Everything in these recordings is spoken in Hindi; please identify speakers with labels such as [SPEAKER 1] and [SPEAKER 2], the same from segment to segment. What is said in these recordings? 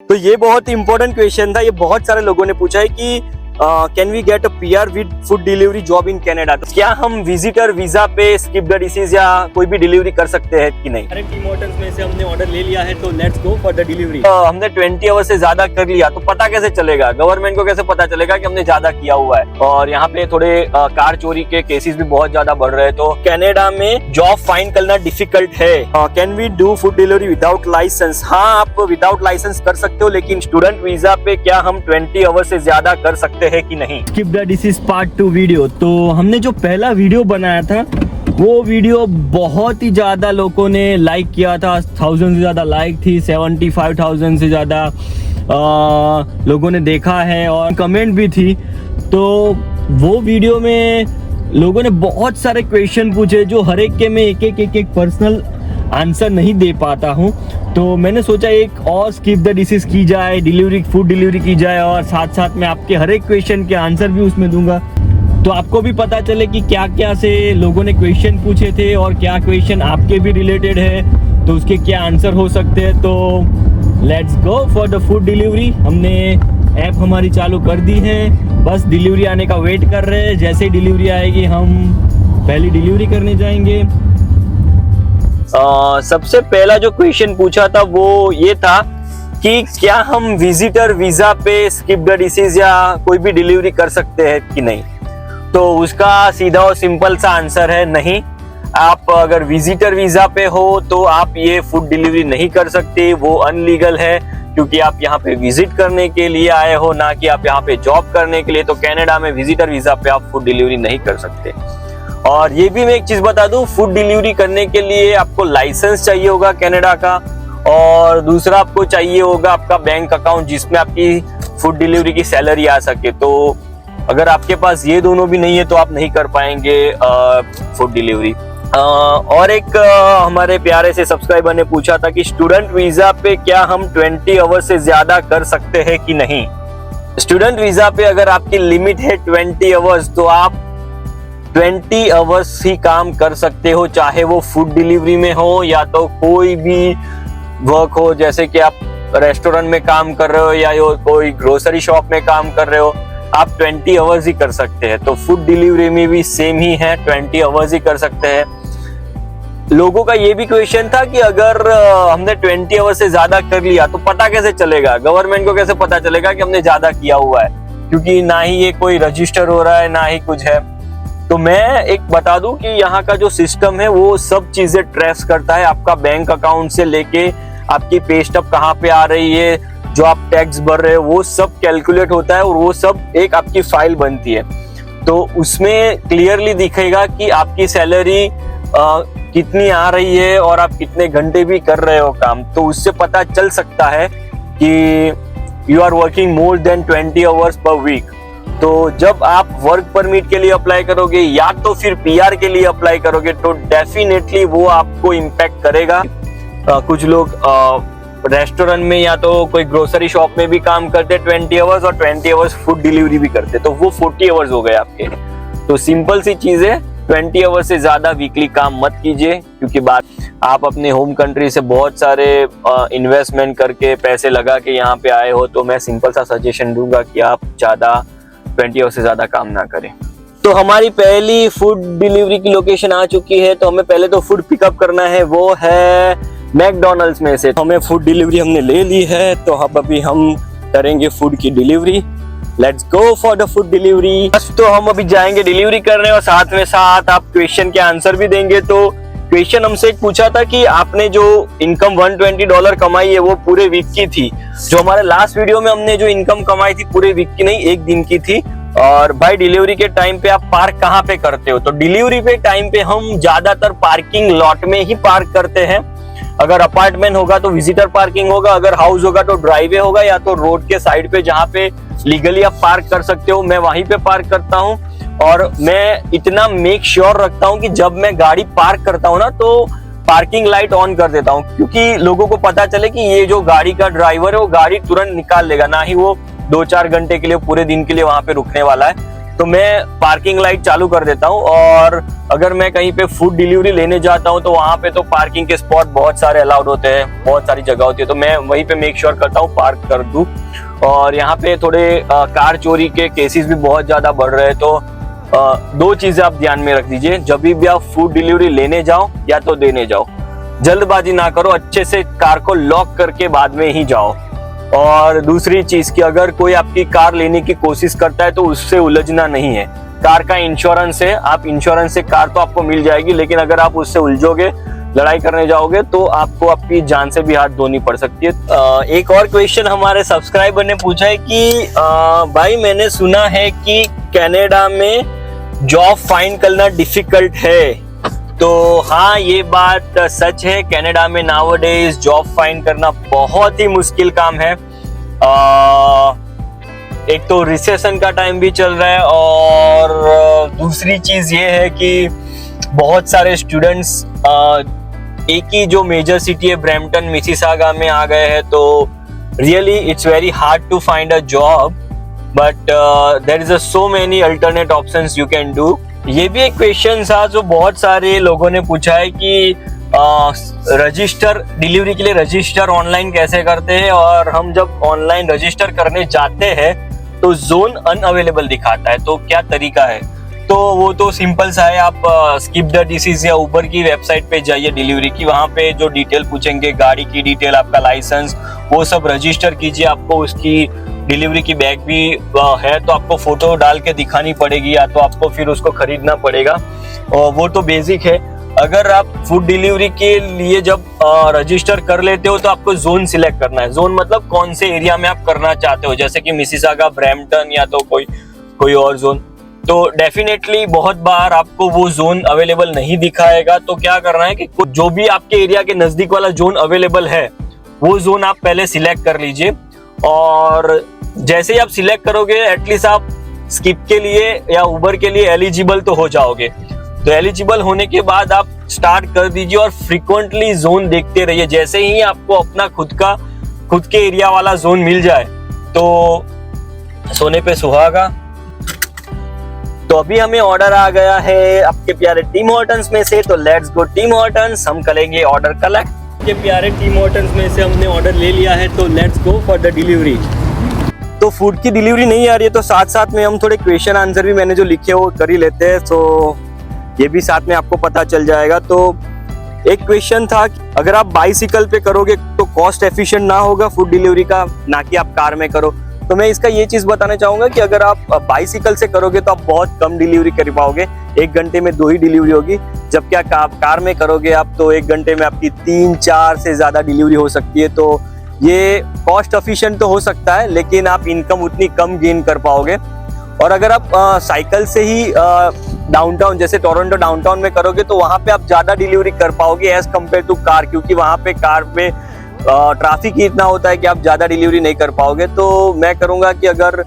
[SPEAKER 1] तो ये बहुत ही इंपॉर्टेंट क्वेश्चन था। ये बहुत सारे लोगों ने पूछा है कि can we get a PR with food delivery job in Canada. तो क्या हम विजिटर वीजा पे स्किप द डिसीज या कोई भी डिलीवरी कर सकते हैं कि नहीं। टीम होटल्स में से हमने ऑर्डर ले लिया है, तो let's go for the delivery. हमने 20 आवर्स से ज्यादा कर लिया, तो पता कैसे चलेगा, गवर्नमेंट को कैसे पता चलेगा कि हमने ज्यादा किया हुआ है। और यहाँ पे थोड़े कार चोरी के केसेस भी बहुत ज्यादा बढ़ रहे हैं, तो कनाडा में जॉब फाइंड करना डिफिकल्ट है। Can we do food delivery without licence. हाँ, आप विदाउट लाइसेंस कर सकते हो, लेकिन स्टूडेंट वीजा पे क्या हम 20 आवर्स से ज्यादा कर सकते है कि नहीं। Skip the disease part 2 video. तो हमने जो पहला वीडियो बनाया था वो वीडियो बहुत ही ज्यादा लोगों ने लाइक किया था, 1000 से ज्यादा लाइक थी, 75,000 से ज्यादा लोगों ने देखा है और कमेंट भी थी। तो वो वीडियो में लोगों ने बहुत सारे क्वेश्चन पूछे, जो हर एक के मैं एक पर्सनल आंसर नहीं दे पाता हूँ। तो मैंने सोचा एक और स्किप द डिसीज की जाए, फूड डिलीवरी की जाए, और साथ साथ में आपके हर एक क्वेश्चन के आंसर भी उसमें दूंगा, तो आपको भी पता चले कि क्या क्या से लोगों ने क्वेश्चन पूछे थे और क्या क्वेश्चन आपके भी रिलेटेड है, तो उसके क्या आंसर हो सकते हैं। तो let's go for the food delivery. हमने ऐप हमारी चालू कर दी है, बस डिलीवरी आने का वेट कर रहे हैं। जैसे ही डिलीवरी आएगी हम पहली डिलीवरी करने जाएंगे। सबसे पहला जो क्वेश्चन पूछा था वो ये था कि क्या हम विजिटर वीजा पे स्किप द डिसीज या कोई भी डिलीवरी कर सकते हैं कि नहीं। तो उसका सीधा और सिंपल सा आंसर है नहीं। आप अगर विजिटर वीजा पे हो तो आप ये फूड डिलीवरी नहीं कर सकते, वो अनलीगल है, क्योंकि आप यहाँ पे विजिट करने के लिए आए हो, ना कि आप यहाँ पे जॉब करने के लिए। तो कनाडा में विजिटर वीजा पे आप फूड डिलीवरी नहीं कर सकते। और ये भी मैं एक चीज बता दूं, फूड डिलीवरी करने के लिए आपको लाइसेंस चाहिए होगा कनाडा का, और दूसरा आपको चाहिए होगा आपका बैंक अकाउंट जिसमें आपकी फूड डिलीवरी की सैलरी आ सके। तो अगर आपके पास ये दोनों भी नहीं है तो आप नहीं कर पाएंगे फूड डिलीवरी। और एक हमारे प्यारे से सब्सक्राइबर ने पूछा था कि स्टूडेंट वीजा पे क्या हम 20 आवर्स से ज्यादा कर सकते हैं कि नहीं। स्टूडेंट वीजा पे अगर आपकी लिमिट है 20 आवर्स, तो आप 20 आवर्स ही काम कर सकते हो, चाहे वो फूड डिलीवरी में हो या तो कोई भी वर्क हो, जैसे कि आप रेस्टोरेंट में काम कर रहे हो या कोई ग्रोसरी शॉप में काम कर रहे हो, आप 20 आवर्स ही कर सकते हैं। तो फूड डिलीवरी में भी सेम ही है, 20 आवर्स ही कर सकते हैं। लोगों का ये भी क्वेश्चन था कि अगर हमने 20 आवर्स से ज्यादा कर लिया तो पता कैसे चलेगा, गवर्नमेंट को कैसे पता चलेगा कि हमने ज्यादा किया हुआ है, क्योंकि ना ही ये कोई रजिस्टर हो रहा है ना ही कुछ है। तो मैं एक बता दूं कि यहाँ का जो सिस्टम है वो सब चीजें ट्रेस करता है, आपका बैंक अकाउंट से लेके आपकी पे स्टब कहाँ पे आ रही है, जो आप टैक्स भर रहे हो वो सब कैलकुलेट होता है और वो सब एक आपकी फाइल बनती है। तो उसमें क्लियरली दिखेगा कि आपकी सैलरी कितनी आ रही है और आप कितने घंटे भी कर रहे हो काम। तो उससे पता चल सकता है कि you are working more than 20 hours per week. तो जब आप वर्क परमिट के लिए अप्लाई करोगे या तो फिर पीआर के लिए अप्लाई करोगे, तो डेफिनेटली वो आपको इम्पैक्ट करेगा। कुछ लोग रेस्टोरेंट में या तो कोई ग्रोसरी शॉप में भी काम करते 20 आवर्स, और 20 आवर्स फूड डिलीवरी भी करते, तो वो 40 आवर्स हो गए आपके। तो सिंपल सी चीज है, 20 आवर्स से ज्यादा वीकली काम मत कीजिए, क्योंकि बात आप अपने होम कंट्री से बहुत सारे इन्वेस्टमेंट करके पैसे लगा के यहाँ पे आए हो। तो मैं सिंपल सा सजेशन दूंगा कि आप ज्यादा 20 आवर्स से ज्यादा काम ना करें। तो हमारी पहली फूड डिलीवरी की लोकेशन आ चुकी है। तो हमें पहले तो फूड पिकअप करना है, वो है मैकडॉनल्ड्स में से। हमें फूड डिलीवरी हमने ले ली है, तो अब अभी हम करेंगे फूड की delivery. Let's go for the food delivery. बस तो हम अभी जाएंगे डिलीवरी करने, और साथ में साथ आप क्वेश्चन के आंसर भी देंगे। तो क्वेश्चन हमसे एक पूछा था कि आपने जो इनकम $120 कमाई है वो पूरे वीक की थी। जो हमारे लास्ट वीडियो में हमने जो इनकम कमाई थी पूरे वीक की नहीं, एक दिन की थी। और भाई डिलीवरी के टाइम पे आप पार्क कहाँ पे करते हो। तो डिलीवरी पे टाइम पे हम ज्यादातर पार्किंग लॉट में ही पार्क करते हैं। अगर अपार्टमेंट होगा तो विजिटर पार्किंग होगा, अगर हाउस होगा तो ड्राइवे होगा, या तो रोड के साइड पे जहाँ पे लीगली आप पार्क कर सकते हो, मैं वहीं पे पार्क करता हूँ। और मैं इतना मेक श्योर रखता हूँ कि जब मैं गाड़ी पार्क करता हूँ ना, तो पार्किंग लाइट ऑन कर देता हूँ, क्योंकि लोगों को पता चले कि ये जो गाड़ी का ड्राइवर है वो गाड़ी तुरंत निकाल लेगा, ना ही वो 2-4 घंटे के लिए पूरे दिन के लिए वहां पे रुकने वाला है। तो मैं पार्किंग लाइट चालू कर देता हूँ। और अगर मैं कहीं पे फूड डिलीवरी लेने जाता हूँ तो वहां पे तो पार्किंग के स्पॉट बहुत सारे अलाउड होते हैं, बहुत सारी जगह होती है, तो मैं वहीं पे मेक श्योर करता हूँ पार्क कर दूं। और यहाँ पे थोड़े कार चोरी के केसेस भी बहुत ज्यादा बढ़ रहे हैं, तो दो चीजें आप ध्यान में रख दीजिए। जब भी आप फूड डिलीवरी लेने जाओ या तो देने जाओ, जल्दबाजी ना करो, अच्छे से कार को लॉक करके बाद में ही जाओ। और दूसरी चीज कि अगर कोई आपकी कार लेने की कोशिश करता है तो उससे उलझना नहीं है। कार का इंश्योरेंस है, आप इंश्योरेंस से कार तो आपको मिल जाएगी, लेकिन अगर आप उससे उलझोगे, लड़ाई करने जाओगे, तो आपको आपकी जान से भी हाथ धोनी पड़ सकती है। एक और क्वेश्चन हमारे सब्सक्राइबर ने पूछा है कि भाई मैंने सुना है कि कनाडा में जॉब फाइंड करना डिफिकल्ट है, तो हाँ ये बात सच है। कनाडा में नाउअडेज जॉब फाइंड करना बहुत ही मुश्किल काम है। एक तो रिसेशन का टाइम भी चल रहा है, और दूसरी चीज ये है कि बहुत सारे स्टूडेंट्स एक ही जो मेजर सिटी है ब्रैम्पटन मिसिसागा में आ गए हैं, तो really it's very hard to find a job, but there is so many alternate options you can do. ये भी एक क्वेश्चन था जो बहुत सारे लोगों ने पूछा है कि रजिस्टर डिलीवरी के लिए रजिस्टर ऑनलाइन कैसे करते हैं, और हम जब ऑनलाइन रजिस्टर करने जाते हैं तो जोन अनअवेलेबल दिखाता है, तो क्या तरीका है? तो वो तो सिंपल सा है, आप स्किप द डिसीज या उबर की वेबसाइट पे जाइए डिलीवरी की, वहां पे जो डिटेल पूछेंगे, गाड़ी की डिटेल, आपका लाइसेंस, वो सब रजिस्टर कीजिए। आपको उसकी डिलीवरी की बैग भी है तो आपको फोटो डाल के दिखानी पड़ेगी, या तो आपको फिर उसको खरीदना पड़ेगा, और वो तो बेसिक है। अगर आप फूड डिलीवरी के लिए जब रजिस्टर कर लेते हो तो आपको जोन सिलेक्ट करना है। जोन मतलब कौन से एरिया में आप करना चाहते हो, जैसे कि मिसिसागा, ब्रैम्पटन या तो कोई और जोन। तो डेफिनेटली बहुत बार आपको वो जोन अवेलेबल नहीं दिखाएगा, तो क्या करना है कि जो भी आपके एरिया के नजदीक वाला जोन अवेलेबल है वो जोन आप पहले सिलेक्ट कर लीजिए, और जैसे ही आप सिलेक्ट करोगे एटलीस्ट आप स्किप के लिए या उबर के लिए एलिजिबल तो हो जाओगे। तो एलिजिबल होने के बाद आप स्टार्ट कर दीजिए और फ्रीक्वेंटली जोन देखते रहिए। जैसे ही आपको अपना खुद के एरिया वाला जोन मिल जाए तो सोने पे सुहागा। तो अभी हमें ऑर्डर आ गया है आपके प्यारे टिम हॉर्टन्स में से, तो लेट्स गो टिम हॉर्टन्स, हम करेंगे ऑर्डर कलेक्ट। के प्यारे टिम हॉर्टन्स में से हमने ऑर्डर ले लिया है, तो let's go for the delivery. तो फूड की डिलीवरी नहीं आ रही है, तो साथ साथ में हम थोड़े क्वेश्चन आंसर भी मैंने जो लिखे वो कर ही लेते हैं, तो ये भी साथ में आपको पता चल जाएगा। तो एक क्वेश्चन था कि अगर आप बाइसिकल पे करोगे तो कॉस्ट एफिशिएंट ना होगा फूड डिलीवरी का, ना कि आप कार में करो। तो मैं इसका ये चीज बताना चाहूंगा कि अगर आप बाइसिकल से करोगे तो आप बहुत कम डिलीवरी कर पाओगे, 1 घंटे में 2 ही डिलीवरी होगी। जबकि आप कार में करोगे आप तो 1 घंटे में आपकी 3-4 से ज्यादा डिलीवरी हो सकती है। तो ये कॉस्ट एफिशिएंट तो हो सकता है, लेकिन आप इनकम उतनी कम गेन कर पाओगे। और अगर आप साइकिल से ही डाउनटाउन जैसे टोरंटो डाउनटाउन में करोगे तो वहां पे आप ज्यादा डिलीवरी कर पाओगे एज कम्पेयर टू कार, क्योंकि वहां पे कार पे ट्रैफिक ही इतना होता है कि आप ज्यादा डिलीवरी नहीं कर पाओगे। तो मैं करूंगा कि अगर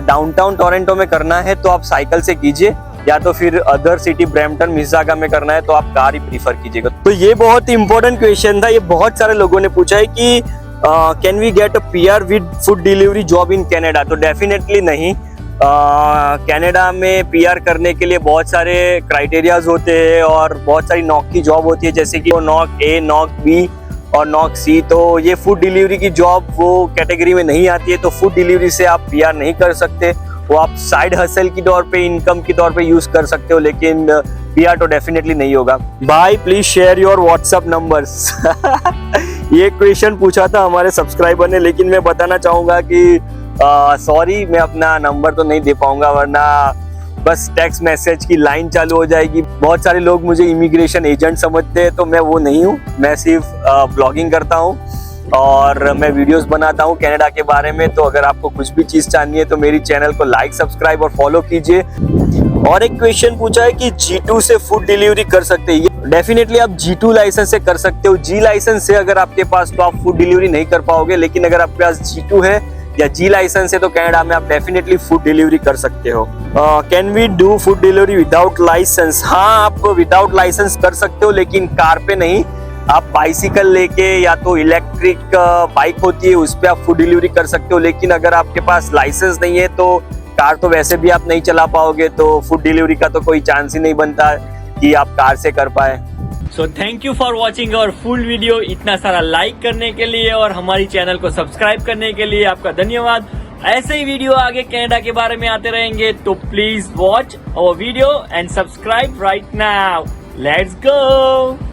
[SPEAKER 1] डाउनटाउन टोरंटो में करना है तो आप साइकिल से कीजिए, या तो फिर अदर सिटी ब्रैम्पटन मिसिसागा में करना है तो आप कार ही प्रीफर कीजिएगा। तो ये बहुत ही इंपॉर्टेंट क्वेश्चन था, ये बहुत सारे लोगों ने पूछा है कि can we get a PR with food delivery job in Canada. तो डेफिनेटली नहीं। कनाडा में पीआर करने के लिए बहुत सारे क्राइटेरियाज होते हैं और बहुत सारी नॉक की जॉब होती है, जैसे कि नॉक ए, नॉक बी और नॉक सी। तो ये फूड डिलीवरी की जॉब वो कैटेगरी में नहीं आती है, तो फूड डिलीवरी से आप पीआर नहीं कर सकते। वो आप साइड हसल की तौर पे, इनकम की तौर पे यूज कर सकते हो, लेकिन पीआर तो डेफिनेटली नहीं होगा। भाई please share your WhatsApp numbers. ये क्वेश्चन पूछा था हमारे सब्सक्राइबर ने, लेकिन मैं बताना चाहूंगा कि सॉरी मैं अपना नंबर तो नहीं दे पाऊंगा, वरना बस टेक्स्ट मैसेज की लाइन चालू हो जाएगी। बहुत सारे लोग मुझे इमिग्रेशन एजेंट समझते हैं, तो मैं वो नहीं हूँ। मैं सिर्फ ब्लॉगिंग करता हूँ और मैं वीडियोस बनाता हूँ कनाडा के बारे में। तो अगर आपको कुछ भी चीज चाहिए है तो मेरी चैनल को लाइक, सब्सक्राइब और फॉलो कीजिए। और एक क्वेश्चन पूछा है कि G2 से फूड डिलीवरी कर सकते हैं। डेफिनेटली आप G2 लाइसेंस से कर सकते हो। G लाइसेंस से अगर आपके पास तो आप फूड डिलीवरी नहीं कर पाओगे, लेकिन अगर आपके पास G2 है या G लाइसेंस है तो कनाडा में आप डेफिनेटली फूड डिलीवरी कर सकते हो। Can we do food delivery without licence? हाँ, आप विदाउट लाइसेंस कर सकते हो, लेकिन कार पे नहीं। आप बाइसिकल लेके या तो इलेक्ट्रिक बाइक होती है उस पे आप फूड डिलीवरी कर सकते हो, लेकिन अगर आपके पास लाइसेंस नहीं है तो कार तो वैसे भी आप नहीं चला पाओगे, तो फूड डिलीवरी का तो कोई चांस ही नहीं बनता कि आप कार से कर पाए।
[SPEAKER 2] So thank you for watching our full video. इतना सारा लाइक करने के लिए और हमारी चैनल को सब्सक्राइब करने के लिए आपका धन्यवाद। ऐसे ही वीडियो आगे कनाडा के बारे में आते रहेंगे, तो please watch our video and subscribe right now. Let's go.